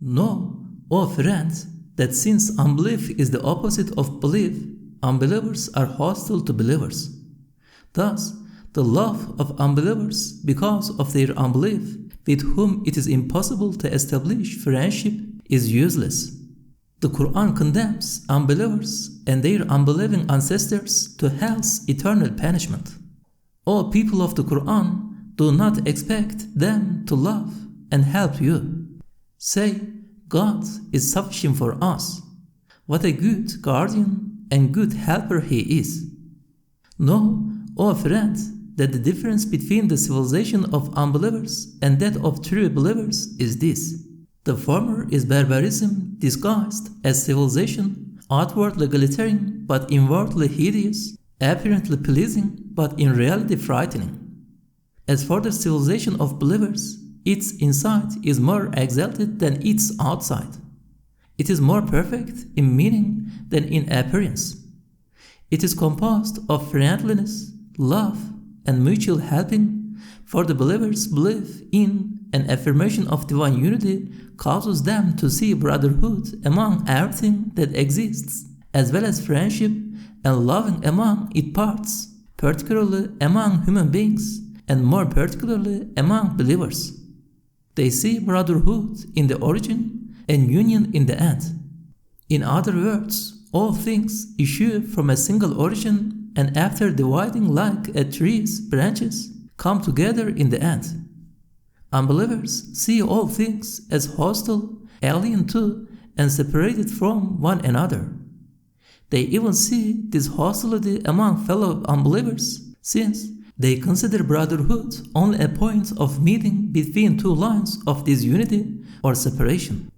Know, O friends, that since unbelief is the opposite of belief, unbelievers are hostile to believers. Thus, the love of unbelievers because of their unbelief, with whom it is impossible to establish friendship, is useless. The Qur'an condemns unbelievers and their unbelieving ancestors to hell's eternal punishment. O people of the Qur'an, do not expect them to love and help you. Say, God is sufficient for us. What a good guardian and good helper He is. Know, O friends, that the difference between the civilization of unbelievers and that of true believers is this. The former is barbarism disguised as civilization, outwardly glittering but inwardly hideous, apparently pleasing but in reality frightening. As for the civilization of believers, its inside is more exalted than its outside. It is more perfect in meaning than in appearance. It is composed of friendliness, love, and mutual helping, for the believers' belief in and affirmation of divine unity causes them to see brotherhood among everything that exists, as well as friendship and loving among its parts, particularly among human beings, and more particularly among believers. They see brotherhood in the origin and union in the end. In other words, all things issue from a single origin and after dividing like a tree's branches, come together in the end. Unbelievers see all things as hostile, alien to, and separated from one another. They even see this hostility among fellow unbelievers, since they consider brotherhood only a point of meeting between two lines of disunity or separation.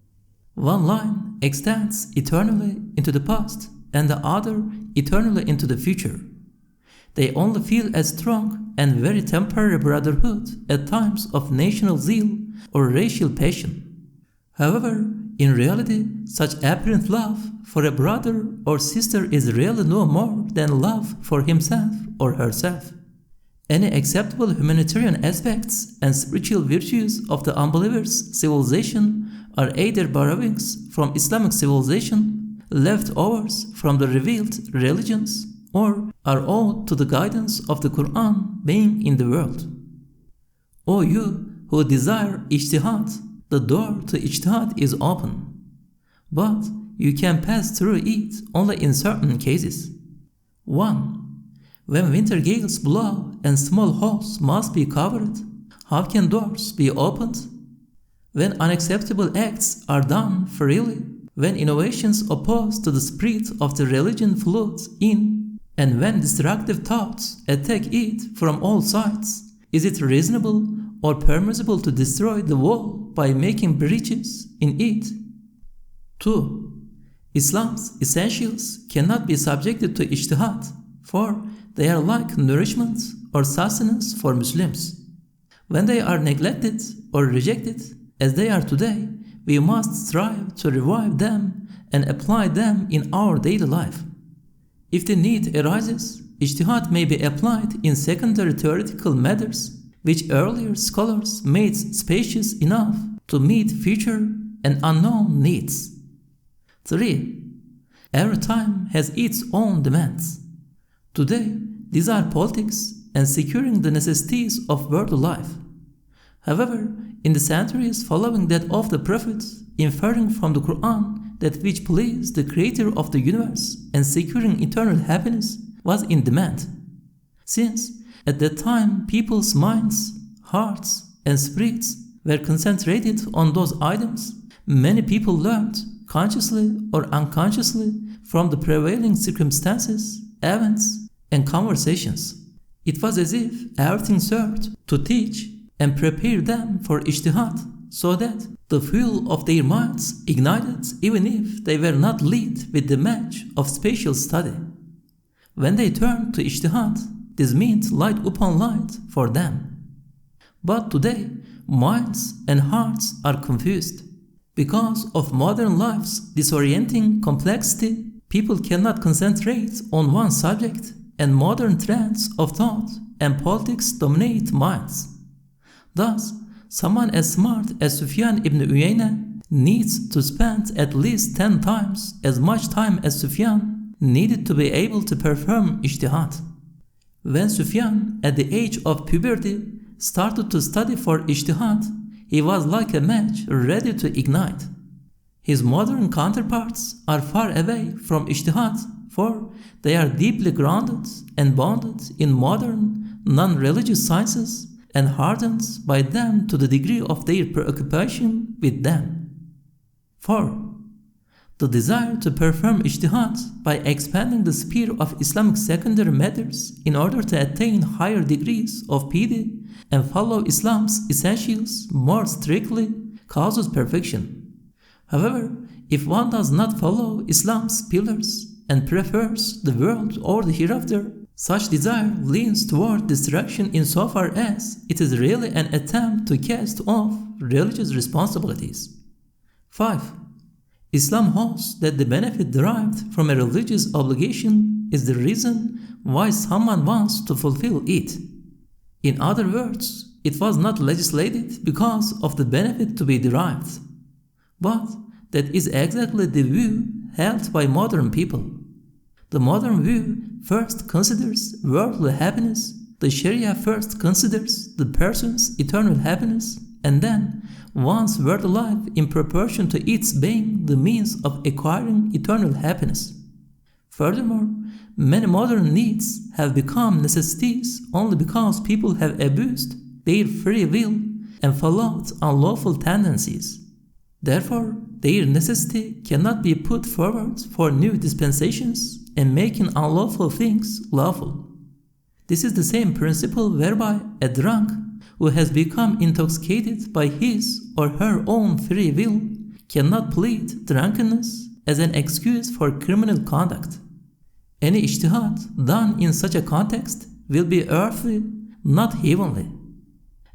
One line extends eternally into the past, and the other eternally into the future. They only feel a strong and very temporary brotherhood at times of national zeal or racial passion. However, in reality, such apparent love for a brother or sister is really no more than love for himself or herself. Any acceptable humanitarian aspects and spiritual virtues of the unbelievers' civilization are either borrowings from Islamic civilization, leftovers from the revealed religions, or are owed to the guidance of the Qur'an being in the world. O you who desire ijtihad, the door to ijtihad is open, but you can pass through it only in certain cases. 1. When winter gales blow and small holes must be covered, how can doors be opened? When unacceptable acts are done freely, when innovations opposed to the spirit of the religion flood in, and when destructive thoughts attack it from all sides, is it reasonable or permissible to destroy the wall by making breaches in it? 2. Islam's essentials cannot be subjected to ijtihad, for they are like nourishment or sustenance for Muslims. When they are neglected or rejected, as they are today, we must strive to revive them and apply them in our daily life. If the need arises, ijtihad may be applied in secondary theoretical matters, which earlier scholars made spacious enough to meet future and unknown needs. 3. Every time has its own demands. Today, these are politics and securing the necessities of worldly life. However, in the centuries following that of the prophets, inferring from the Qur'an that which pleased the Creator of the universe and securing eternal happiness was in demand. Since at that time people's minds, hearts, and spirits were concentrated on those items, many people learned, consciously or unconsciously, from the prevailing circumstances, events, and conversations. It was as if everything served to teach and prepare them for ijtihad, so that the fuel of their minds ignited even if they were not lit with the match of spatial study. When they turned to ijtihad, this meant light upon light for them. But today, minds and hearts are confused. Because of modern life's disorienting complexity, people cannot concentrate on one subject, and modern trends of thought and politics dominate minds. Thus, someone as smart as Sufyan ibn Uyayna needs to spend at least 10 times as much time as Sufyan needed to be able to perform ijtihad. When Sufyan, at the age of puberty, started to study for ijtihad, he was like a match ready to ignite. His modern counterparts are far away from ijtihad, for they are deeply grounded and bounded in modern, non-religious sciences and hardened by them to the degree of their preoccupation with them. 4. The desire to perform ijtihad by expanding the sphere of Islamic secondary matters in order to attain higher degrees of piety and follow Islam's essentials more strictly causes perfection. However, if one does not follow Islam's pillars and prefers the world or the hereafter, such desire leans toward destruction insofar as it is really an attempt to cast off religious responsibilities. 5. Islam holds that the benefit derived from a religious obligation is the reason why someone wants to fulfill it. In other words, it was not legislated because of the benefit to be derived, but that is exactly the view held by modern people. The modern view first considers worldly happiness, the Sharia first considers the person's eternal happiness, and then wants worldly life in proportion to its being the means of acquiring eternal happiness. Furthermore, many modern needs have become necessities only because people have abused their free will and followed unlawful tendencies. Therefore, their necessity cannot be put forward for new dispensations and making unlawful things lawful. This is the same principle whereby a drunk who has become intoxicated by his or her own free will cannot plead drunkenness as an excuse for criminal conduct. Any ijtihad done in such a context will be earthly, not heavenly,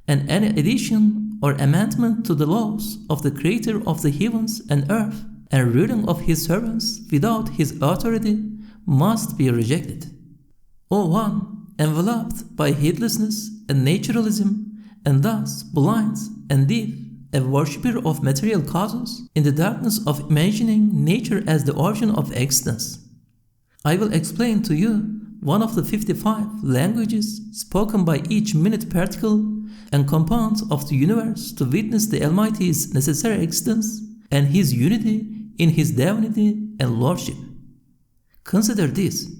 and any addition or amendment to the laws of the Creator of the heavens and earth and ruling of his servants without his authority must be rejected. O one, enveloped by heedlessness and naturalism, and thus blind and deaf, a worshipper of material causes in the darkness of imagining nature as the origin of existence. I will explain to you one of the 55 languages spoken by each minute particle and compound of the universe to witness the Almighty's necessary existence and His unity in His divinity and lordship. Consider this.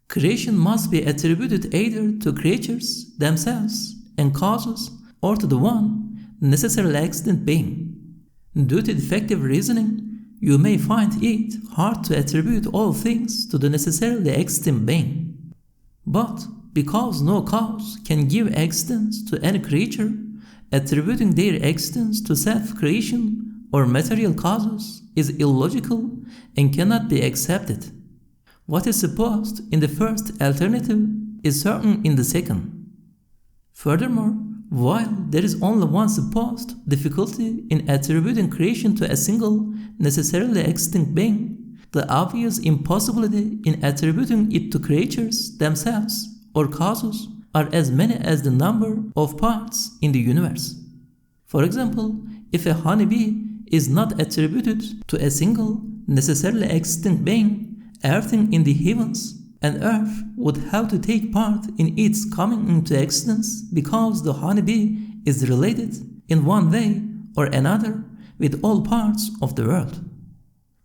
Creation must be attributed either to creatures themselves and causes or to the one necessarily existent being. Due to defective reasoning, you may find it hard to attribute all things to the necessarily existent being. But because no cause can give existence to any creature, attributing their existence to self-creation or material causes is illogical and cannot be accepted. What is supposed in the first alternative is certain in the second. Furthermore, while there is only one supposed difficulty in attributing creation to a single, necessarily existing being, the obvious impossibility in attributing it to creatures themselves or causes are as many as the number of parts in the universe. For example, if a honeybee is not attributed to a single, necessarily existing being, everything in the heavens and earth would have to take part in its coming into existence because the honeybee is related in one way or another with all parts of the world.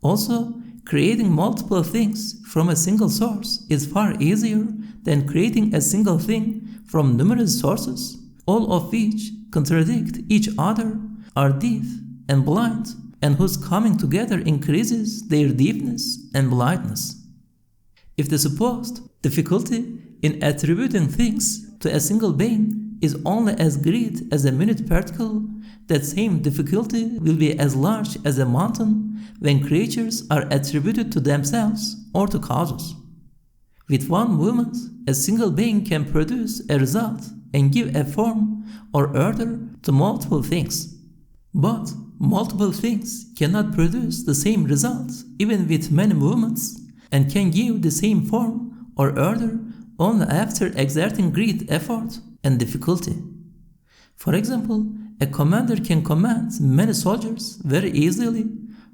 Also, creating multiple things from a single source is far easier than creating a single thing from numerous sources, all of which contradict each other, are deaf and blind, and whose coming together increases their deafness and blindness. If the supposed difficulty in attributing things to a single being is only as great as a minute particle, that same difficulty will be as large as a mountain when creatures are attributed to themselves or to causes. With one movement, a single being can produce a result and give a form or order to multiple things. But multiple things cannot produce the same result even with many movements, and can give the same form or order only after exerting great effort and difficulty. For example, a commander can command many soldiers very easily.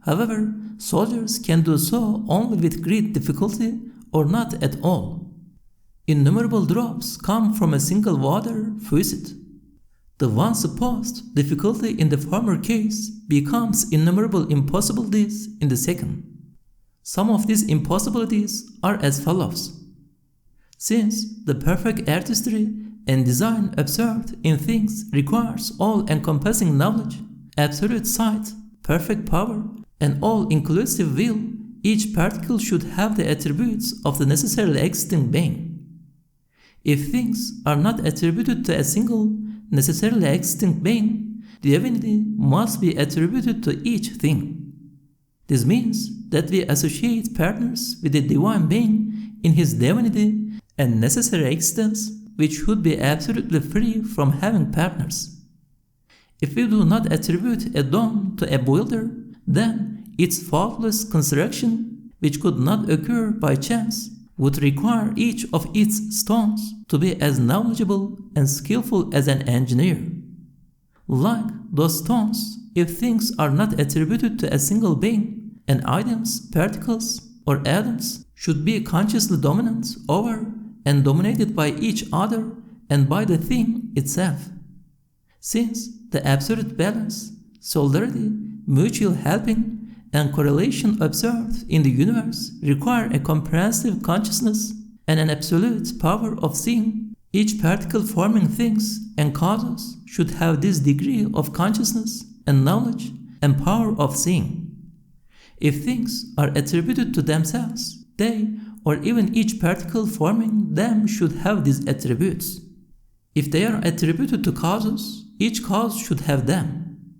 However, soldiers can do so only with great difficulty or not at all. Innumerable drops come from a single water faucet. The once supposed difficulty in the former case becomes innumerable impossibilities in the second. Some of these impossibilities are as follows. Since the perfect artistry and design observed in things requires all-encompassing knowledge, absolute sight, perfect power, and all-inclusive will, each particle should have the attributes of the necessarily existing being. If things are not attributed to a single, necessarily existing being, divinity must be attributed to each thing. This means that we associate partners with the divine being in his divinity and necessary existence, which should be absolutely free from having partners. If we do not attribute a dome to a builder, then its faultless construction, which could not occur by chance, would require each of its stones to be as knowledgeable and skillful as an engineer. Like those stones, if things are not attributed to a single being, and items, particles, or atoms should be consciously dominant over and dominated by each other and by the thing itself. Since the absolute balance, solidarity, mutual helping, and correlation observed in the universe require a comprehensive consciousness and an absolute power of seeing, each particle forming things and causes should have this degree of consciousness and knowledge and power of seeing. If things are attributed to themselves, they, or even each particle forming them, should have these attributes. If they are attributed to causes, each cause should have them.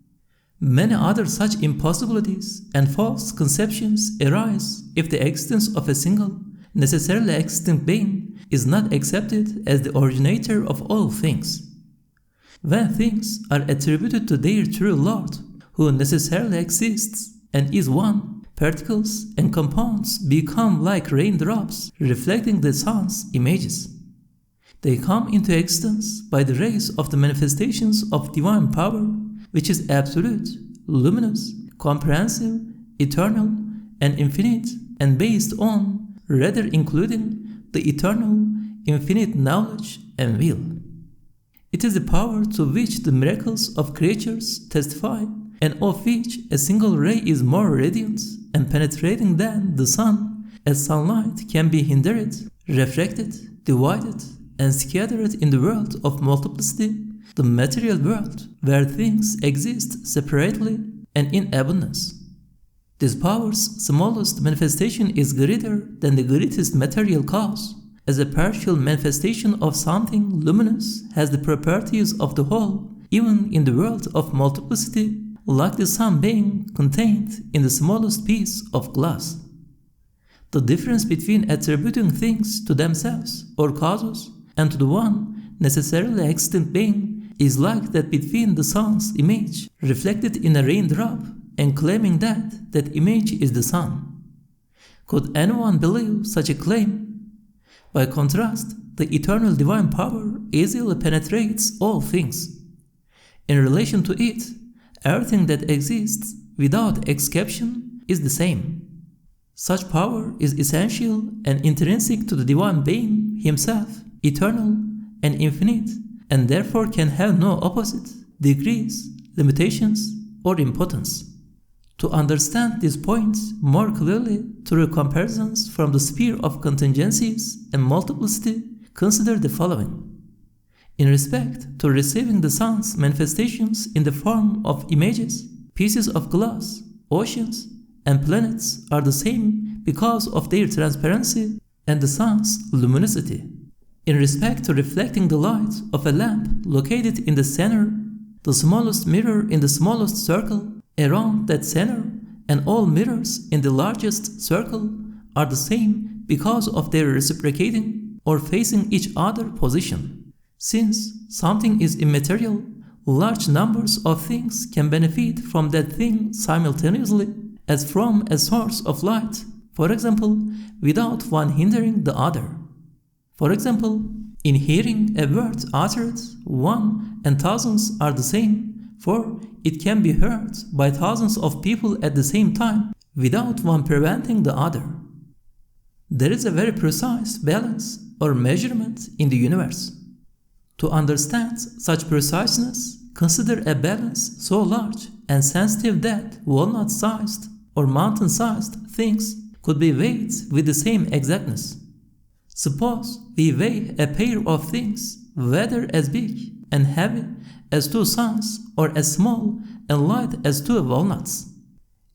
Many other such impossibilities and false conceptions arise if the existence of a single, necessarily existing being is not accepted as the originator of all things. When things are attributed to their true Lord, who necessarily exists and is one, particles and compounds become like raindrops reflecting the sun's images. They come into existence by the rays of the manifestations of divine power, which is absolute, luminous, comprehensive, eternal, and infinite, and based on, rather including, the eternal, infinite knowledge and will. It is the power to which the miracles of creatures testify, and of which a single ray is more radiant and penetrating than the sun, as sunlight can be hindered, refracted, divided, and scattered in the world of multiplicity, the material world, where things exist separately and in abundance. This power's smallest manifestation is greater than the greatest material cause, as a partial manifestation of something luminous has the properties of the whole, even in the world of multiplicity, like the sun being contained in the smallest piece of glass. The difference between attributing things to themselves or causes and to the one necessarily existent being is like that between the sun's image reflected in a raindrop and claiming that that image is the sun. Could anyone believe such a claim? By contrast, the eternal divine power easily penetrates all things. In relation to it, everything that exists without exception is the same. Such power is essential and intrinsic to the divine being himself, eternal and infinite, and therefore can have no opposite, degrees, limitations, or impotence. To understand this point more clearly through comparisons from the sphere of contingencies and multiplicity, consider the following. In respect to receiving the sun's manifestations in the form of images, pieces of glass, oceans, and planets are the same because of their transparency and the sun's luminosity. In respect to reflecting the light of a lamp located in the center, the smallest mirror in the smallest circle around that center and all mirrors in the largest circle are the same because of their reciprocating or facing each other position. Since something is immaterial, large numbers of things can benefit from that thing simultaneously as from a source of light, for example, without one hindering the other. For example, in hearing a word uttered, one and thousands are the same, for it can be heard by thousands of people at the same time without one preventing the other. There is a very precise balance or measurement in the universe. To understand such preciseness, consider a balance so large and sensitive that walnut-sized or mountain-sized things could be weighed with the same exactness. Suppose we weigh a pair of things, whether as big and heavy as 2 suns or as small and light as 2 walnuts.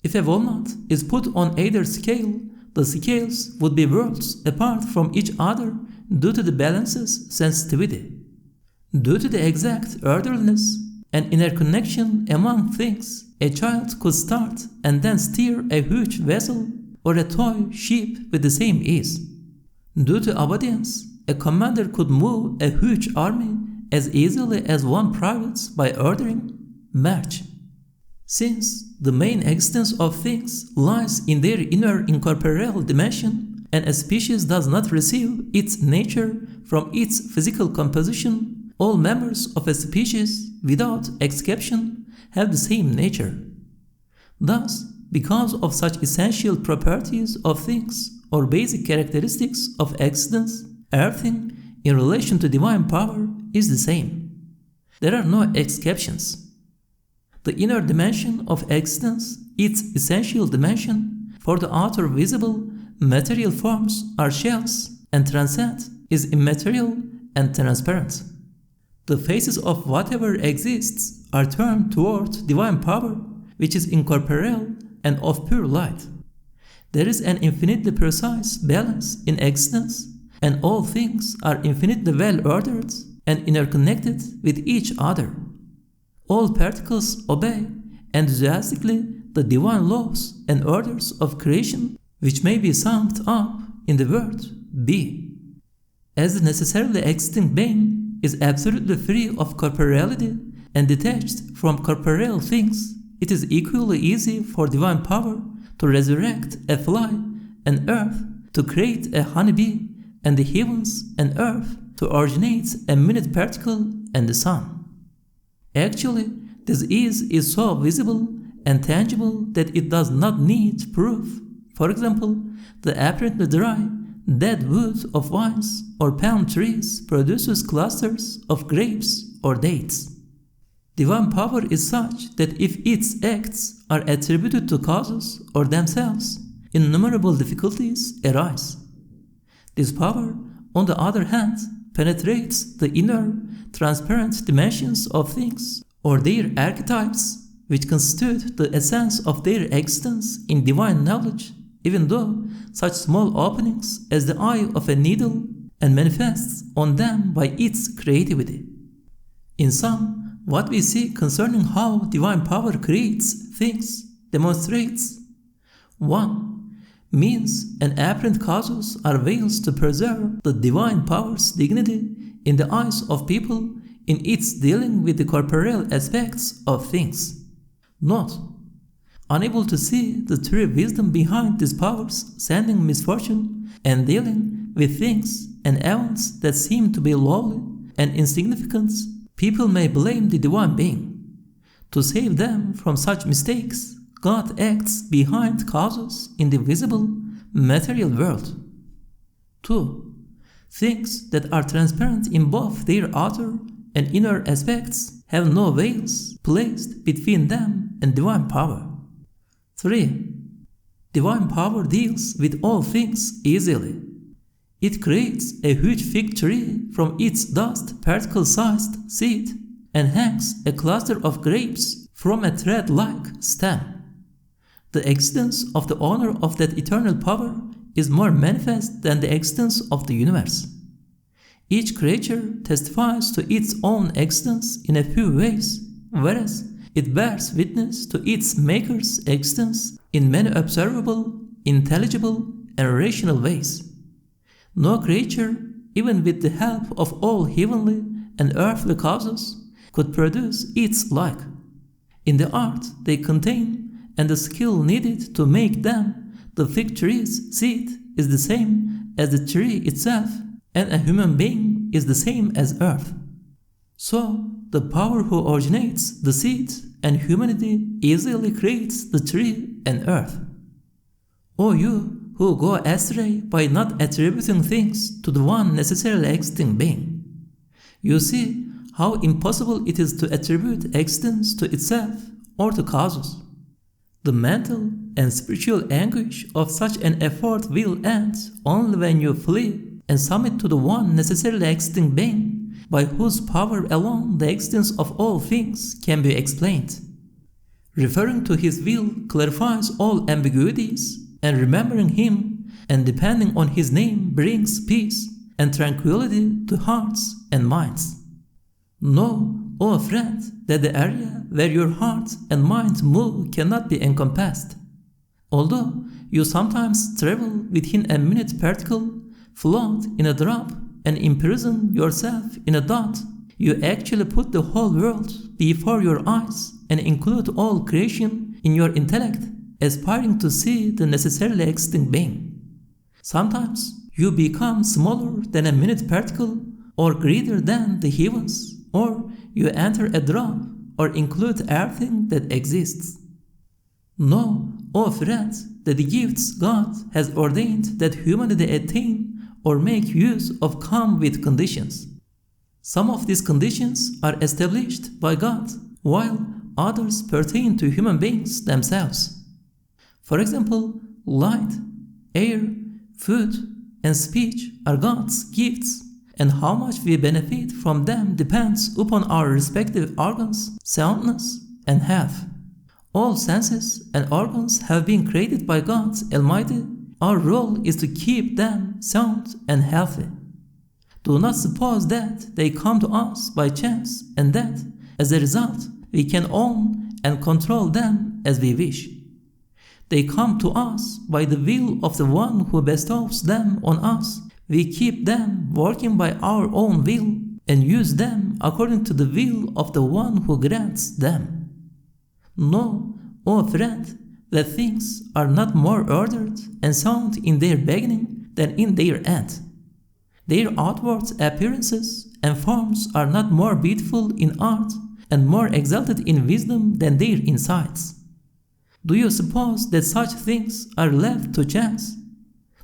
If a walnut is put on either scale, the scales would be worlds apart from each other due to the balance's sensitivity. Due to the exact orderliness and interconnection among things, a child could start and then steer a huge vessel or a toy ship with the same ease. Due to obedience, a commander could move a huge army as easily as one private by ordering, "March." Since the main existence of things lies in their inner incorporeal dimension, and a species does not receive its nature from its physical composition, all members of a species, without exception, have the same nature. Thus, because of such essential properties of things or basic characteristics of existence, everything in relation to divine power is the same. There are no exceptions. The inner dimension of existence, its essential dimension, for the outer visible material forms are shells, and transcend is immaterial and transparent. The faces of whatever exists are turned toward divine power, which is incorporeal and of pure light. There is an infinitely precise balance in existence, and all things are infinitely well ordered and interconnected with each other. All particles obey enthusiastically the divine laws and orders of creation, which may be summed up in the word be. As the necessarily existing being is absolutely free of corporeality and detached from corporeal things, it is equally easy for divine power to resurrect a fly and earth, to create a honeybee, and the heavens and earth to originate a minute particle and the sun. Actually, this ease is so visible and tangible that it does not need proof. For example, the apparently dry, dead wood of vines or palm trees produces clusters of grapes or dates. Divine power is such that if its acts are attributed to causes or themselves, innumerable difficulties arise. This power, on the other hand, penetrates the inner, transparent dimensions of things, or their archetypes, which constitute the essence of their existence in divine knowledge, even though such small openings as the eye of a needle, and manifests on them by its creativity. In sum, what we see concerning how divine power creates things demonstrates 1. Means and apparent causes are veils to preserve the divine power's dignity in the eyes of people in its dealing with the corporeal aspects of things. Note: unable to see the true wisdom behind these powers sending misfortune and dealing with things and events that seem to be lowly and insignificant, people may blame the divine being. To save them from such mistakes, God acts behind causes in the visible, material world. 2. Things that are transparent in both their outer and inner aspects have no veils placed between them and divine power. 3. Divine power deals with all things easily. It creates a huge fig tree from its dust particle-sized seed and hangs a cluster of grapes from a thread-like stem. The existence of the owner of that eternal power is more manifest than the existence of the universe. Each creature testifies to its own existence in a few ways, whereas it bears witness to its maker's existence in many observable, intelligible, and rational ways. No creature, even with the help of all heavenly and earthly causes, could produce its like. In the art they contain and the skill needed to make them, the fig tree's seed is the same as the tree itself, and a human being is the same as earth. So, the power who originates the seed and humanity easily creates the tree and earth. O you who go astray by not attributing things to the one necessarily existing being, you see how impossible it is to attribute existence to itself or to causes. The mental and spiritual anguish of such an effort will end only when you flee and submit to the one necessarily existing being, by whose power alone the existence of all things can be explained. Referring to his will clarifies all ambiguities, and remembering him and depending on his name brings peace and tranquility to hearts and minds. Know, O friend, that the area where your heart and mind move cannot be encompassed. Although you sometimes travel within a minute particle, float in a drop, and imprison yourself in a dot, you actually put the whole world before your eyes and include all creation in your intellect, aspiring to see the necessarily existing being. Sometimes you become smaller than a minute particle, or greater than the heavens, or you enter a drop, or include everything that exists. Know, O friends, that the gifts God has ordained that humanity attain or make use of come with conditions. Some of these conditions are established by God, while others pertain to human beings themselves. For example, light, air, food, and speech are God's gifts, and how much we benefit from them depends upon our respective organs, soundness, and health. All senses and organs have been created by God Almighty. Our role is to keep them sound and healthy. Do not suppose that they come to us by chance and that, as a result, we can own and control them as we wish. They come to us by the will of the one who bestows them on us. We keep them working by our own will and use them according to the will of the one who grants them. Know, O friend, that things are not more ordered and sound in their beginning than in their end. Their outward appearances and forms are not more beautiful in art and more exalted in wisdom than their insides. Do you suppose that such things are left to chance?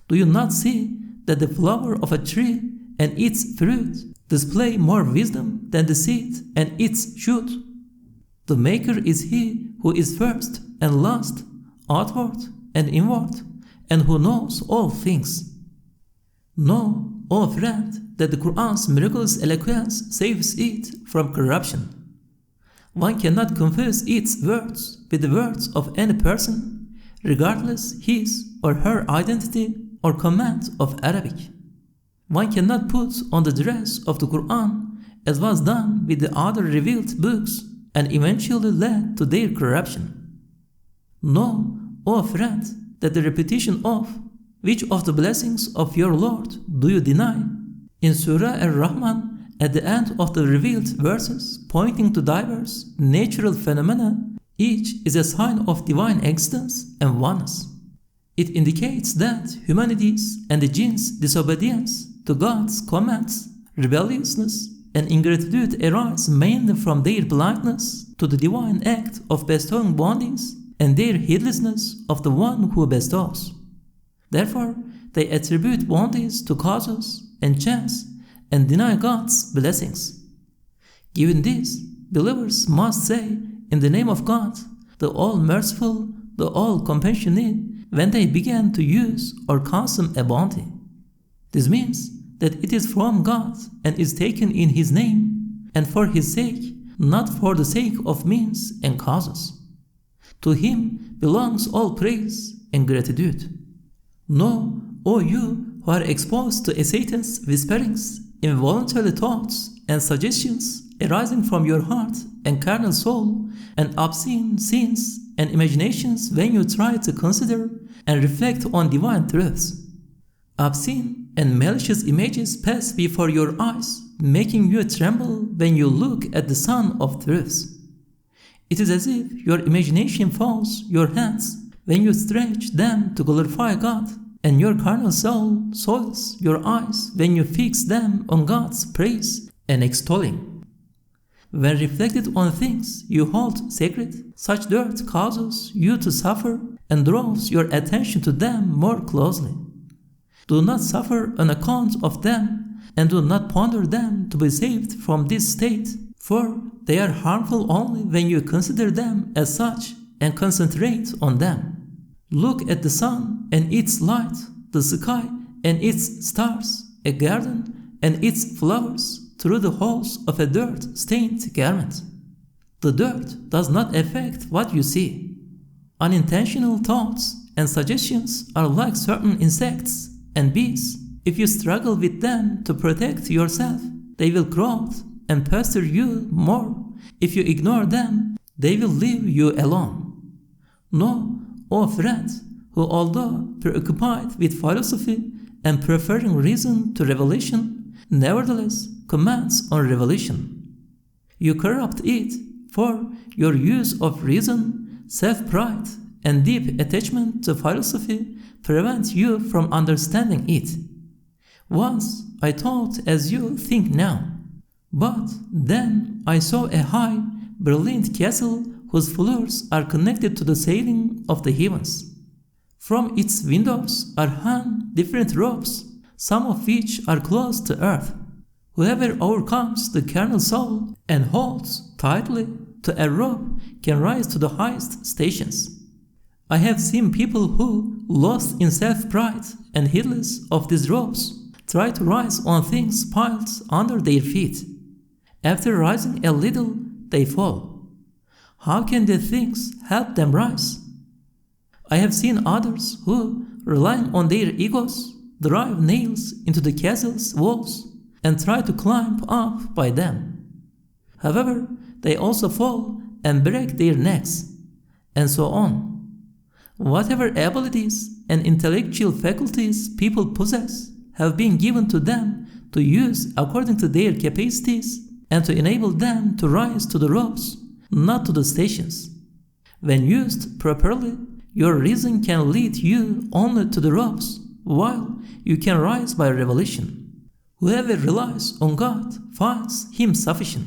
Do you not see that the flower of a tree and its fruit display more wisdom than the seed and its shoot? The maker is he who is first and last, outward and inward, and who knows all things. Know, O friend, that the Qur'an's miraculous eloquence saves it from corruption. One cannot confuse its words with the words of any person, regardless his or her identity or command of Arabic. One cannot put on the dress of the Qur'an as was done with the other revealed books and eventually led to their corruption. Know, O friend, that the repetition of which of the blessings of your Lord do you deny? In Surah Ar-Rahman, at the end of the revealed verses pointing to diverse natural phenomena, each is a sign of divine existence and oneness. It indicates that humanity's and the jinns' disobedience to God's commands, rebelliousness, and ingratitude arise mainly from their blindness to the divine act of bestowing bounties and their heedlessness of the one who bestows. Therefore, they attribute bounties to causes and chance and deny God's blessings. Given this, believers must say, in the name of God, the All-Merciful, the All-Compassionate, when they begin to use or consume a bounty. This means that it is from God and is taken in His name and for His sake, not for the sake of means and causes. To Him belongs all praise and gratitude. Know, O you who are exposed to Satan's whisperings, involuntary thoughts and suggestions arising from your heart and carnal soul, and obscene sins and imaginations when you try to consider and reflect on divine truths. Obscene and malicious images pass before your eyes, making you tremble when you look at the Sun of Truths. It is as if your imagination folds your hands when you stretch them to glorify God, and your carnal soul soils your eyes when you fix them on God's praise and extolling. When reflected on things you hold sacred, such dirt causes you to suffer and draws your attention to them more closely. Do not suffer on account of them, and do not ponder them to be saved from this state, for they are harmful only when you consider them as such and concentrate on them. Look at the sun and its light, the sky and its stars, a garden and its flowers, through the holes of a dirt-stained garment. The dirt does not affect what you see. Unintentional thoughts and suggestions are like certain insects and bees. If you struggle with them to protect yourself, they will grow and pester you more. If you ignore them, they will leave you alone. Know, O friend, who although preoccupied with philosophy and preferring reason to revelation, nevertheless commands on revelation. You corrupt it, for your use of reason, self-pride, and deep attachment to philosophy prevent you from understanding it. Once I thought as you think now, but then I saw a high, brilliant castle whose floors are connected to the ceiling of the heavens. From its windows are hung different ropes, some of which are close to earth. Whoever overcomes the carnal soul and holds tightly to a rope can rise to the highest stations. I have seen people who, lost in self-pride and heedless of these ropes, try to rise on things piled under their feet. After rising a little, they fall. How can the things help them rise? I have seen others who, relying on their egos, drive nails into the castle's walls and try to climb up by them. However, they also fall and break their necks, and so on. Whatever abilities and intellectual faculties people possess have been given to them to use according to their capacities and to enable them to rise to the ropes, not to the stations. When used properly, your reason can lead you only to the ropes, while you can rise by revelation. Whoever relies on God finds Him sufficient.